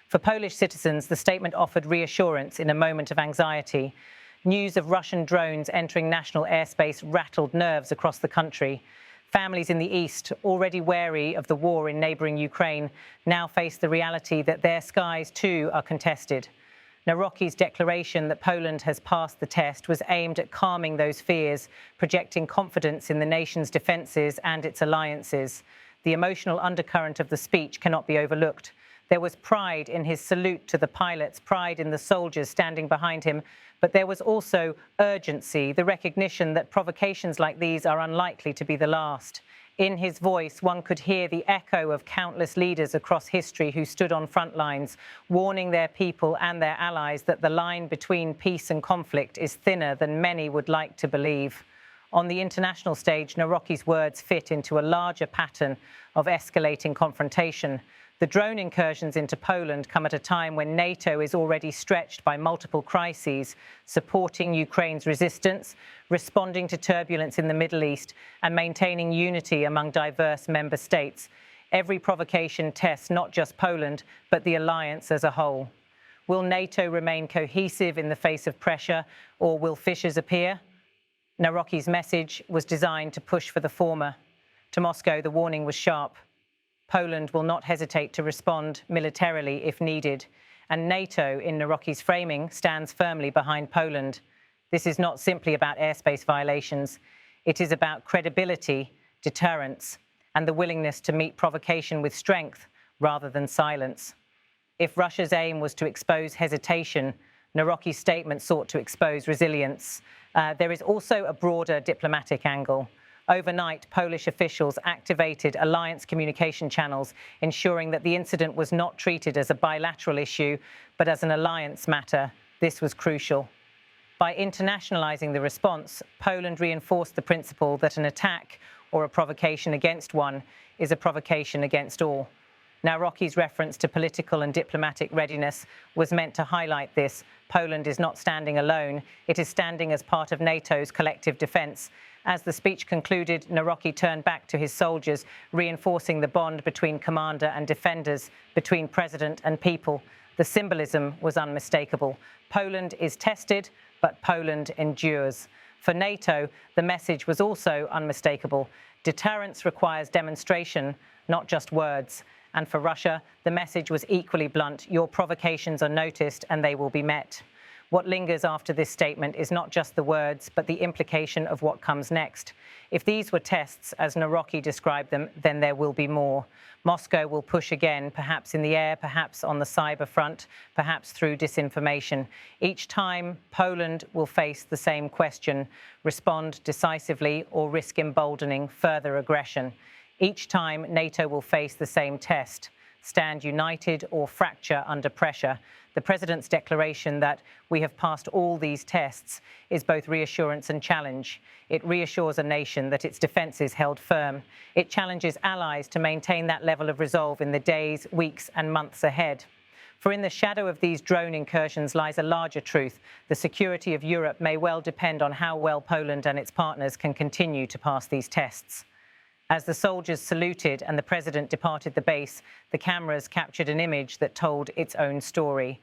For Polish citizens, the statement offered reassurance in a moment of anxiety. News of Russian drones entering national airspace rattled nerves across the country. Families in the east, already wary of the war in neighbouring Ukraine, now face the reality that their skies too are contested. Nawrocki's declaration that Poland has passed the test was aimed at calming those fears, projecting confidence in the nation's defences and its alliances. The emotional undercurrent of the speech cannot be overlooked. There was pride in his salute to the pilots, pride in the soldiers standing behind him, but there was also urgency, the recognition that provocations like these are unlikely to be the last. In his voice, one could hear the echo of countless leaders across history who stood on front lines, warning their people and their allies that the line between peace and conflict is thinner than many would like to believe. On the international stage, Nawrocki's words fit into a larger pattern of escalating confrontation. The drone incursions into Poland come at a time when NATO is already stretched by multiple crises, supporting Ukraine's resistance, responding to turbulence in the Middle East, and maintaining unity among diverse member states. Every provocation tests not just Poland, but the alliance as a whole. Will NATO remain cohesive in the face of pressure, or will fissures appear? Nawrocki's message was designed to push for the former. To Moscow, the warning was sharp. Poland will not hesitate to respond militarily if needed, and NATO, in Nawrocki's framing, stands firmly behind Poland. This is not simply about airspace violations. It is about credibility, deterrence, and the willingness to meet provocation with strength rather than silence. If Russia's aim was to expose hesitation, Nawrocki's statement sought to expose resilience. There is also a broader diplomatic angle. Overnight, Polish officials activated alliance communication channels, ensuring that the incident was not treated as a bilateral issue, but as an alliance matter. This was crucial. By internationalizing the response, Poland reinforced the principle that an attack or a provocation against one is a provocation against all. Nawrocki's reference to political and diplomatic readiness was meant to highlight this. Poland is not standing alone. It is standing as part of NATO's collective defense. As the speech concluded, Nawrocki turned back to his soldiers, reinforcing the bond between commander and defenders, between president and people. The symbolism was unmistakable. Poland is tested, but Poland endures. For NATO, the message was also unmistakable. Deterrence requires demonstration, not just words. And for Russia, the message was equally blunt. Your provocations are noticed and they will be met. What lingers after this statement is not just the words, but the implication of what comes next. If these were tests, as Nawrocki described them, then there will be more. Moscow will push again, perhaps in the air, perhaps on the cyber front, perhaps through disinformation. Each time, Poland will face the same question: respond decisively or risk emboldening further aggression. Each time, NATO will face the same test: stand united or fracture under pressure. The President's declaration that we have passed all these tests is both reassurance and challenge. It reassures a nation that its defence is held firm. It challenges allies to maintain that level of resolve in the days, weeks and months ahead. For in the shadow of these drone incursions lies a larger truth. The security of Europe may well depend on how well Poland and its partners can continue to pass these tests. As the soldiers saluted and the President departed the base, the cameras captured an image that told its own story.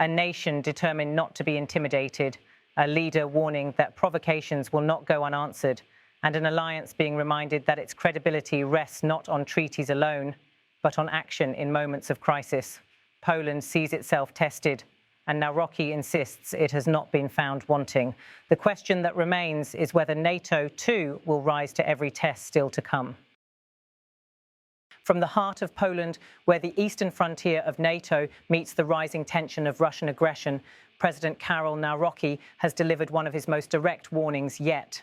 A nation determined not to be intimidated, a leader warning that provocations will not go unanswered, and an alliance being reminded that its credibility rests not on treaties alone, but on action in moments of crisis. Poland sees itself tested, and Nawrocki insists it has not been found wanting. The question that remains is whether NATO, too, will rise to every test still to come. From the heart of Poland, where the eastern frontier of NATO meets the rising tension of Russian aggression, President Karol Nawrocki has delivered one of his most direct warnings yet.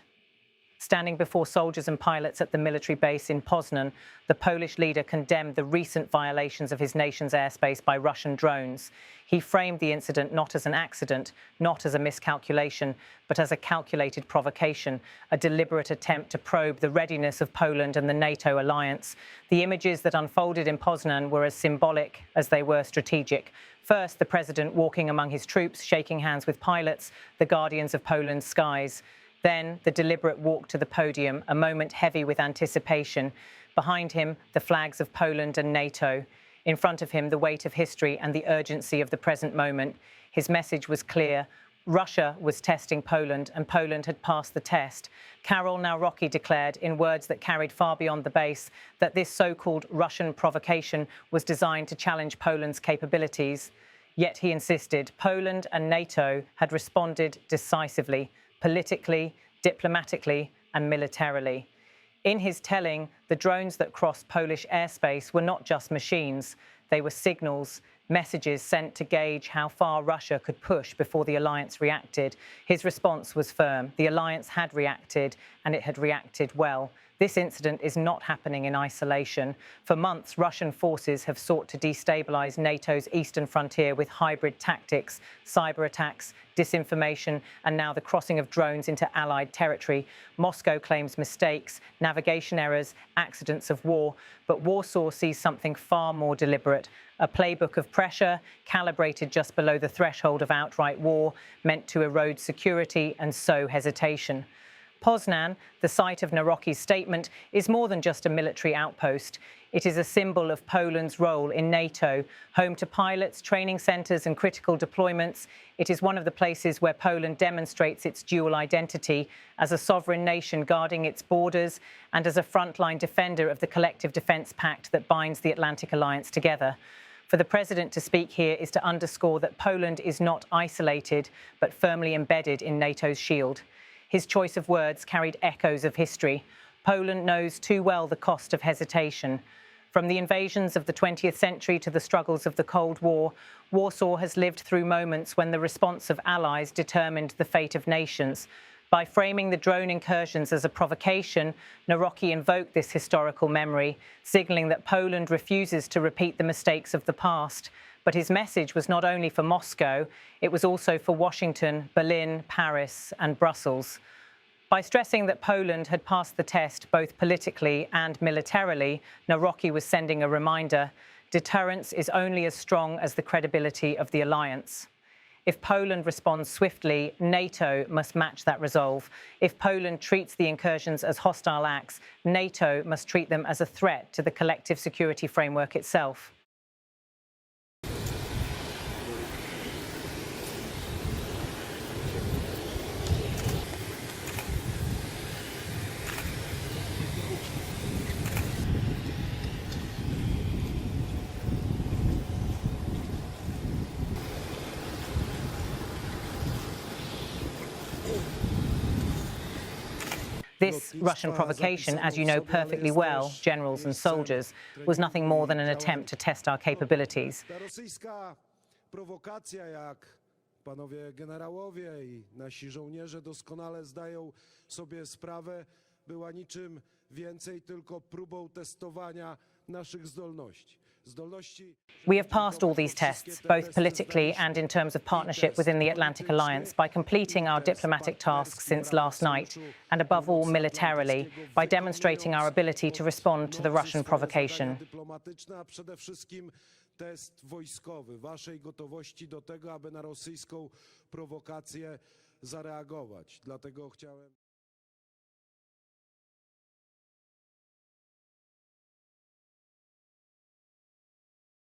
Standing before soldiers and pilots at the military base in Poznan, the Polish leader condemned the recent violations of his nation's airspace by Russian drones. He framed the incident not as an accident, not as a miscalculation, but as a calculated provocation, a deliberate attempt to probe the readiness of Poland and the NATO alliance. The images that unfolded in Poznan were as symbolic as they were strategic. First, the president walking among his troops, shaking hands with pilots, the guardians of Poland's skies. Then the deliberate walk to the podium, a moment heavy with anticipation. Behind him, the flags of Poland and NATO. In front of him, the weight of history and the urgency of the present moment. His message was clear. Russia was testing Poland, and Poland had passed the test. Karol Nawrocki declared, in words that carried far beyond the base, that this so-called Russian provocation was designed to challenge Poland's capabilities. Yet he insisted Poland and NATO had responded decisively, politically, diplomatically, and militarily. In his telling, the drones that crossed Polish airspace were not just machines. They were signals, messages sent to gauge how far Russia could push before the alliance reacted. His response was firm. The alliance had reacted, and it had reacted well. This incident is not happening in isolation. For months, Russian forces have sought to destabilize NATO's eastern frontier with hybrid tactics, cyber attacks, disinformation, and now the crossing of drones into Allied territory. Moscow claims mistakes, navigation errors, accidents of war, but Warsaw sees something far more deliberate, a playbook of pressure calibrated just below the threshold of outright war, meant to erode security and sow hesitation. Poznan, the site of Nawrocki's statement, is more than just a military outpost. It is a symbol of Poland's role in NATO, home to pilots, training centres and critical deployments. It is one of the places where Poland demonstrates its dual identity as a sovereign nation guarding its borders and as a frontline defender of the collective defence pact that binds the Atlantic Alliance together. For the President to speak here is to underscore that Poland is not isolated, but firmly embedded in NATO's shield. His choice of words carried echoes of history. Poland knows too well the cost of hesitation. From the invasions of the 20th century to the struggles of the Cold War, Warsaw has lived through moments when the response of allies determined the fate of nations. By framing the drone incursions as a provocation, Nawrocki invoked this historical memory, signalling that Poland refuses to repeat the mistakes of the past. But his message was not only for Moscow, it was also for Washington, Berlin, Paris, and Brussels. By stressing that Poland had passed the test both politically and militarily, Nawrocki was sending a reminder: deterrence is only as strong as the credibility of the alliance. If Poland responds swiftly, NATO must match that resolve. If Poland treats the incursions as hostile acts, NATO must treat them as a threat to the collective security framework itself. This Russian provocation, as you know perfectly well, generals and soldiers, was nothing more than an attempt to test our capabilities. Prowokacja, jak panowie generałowie i nasi żołnierze doskonale zdają sobie sprawę, była niczym więcej tylko próbą testowania naszych zdolności. We have passed all these tests, both politically and in terms of partnership within the Atlantic Alliance, by completing our diplomatic tasks since last night, and above all militarily, by demonstrating our ability to respond to the Russian provocation. Test wojskowy, waszej gotowości do tego, aby na rosyjską prowokację zareagować. Dlatego chciałem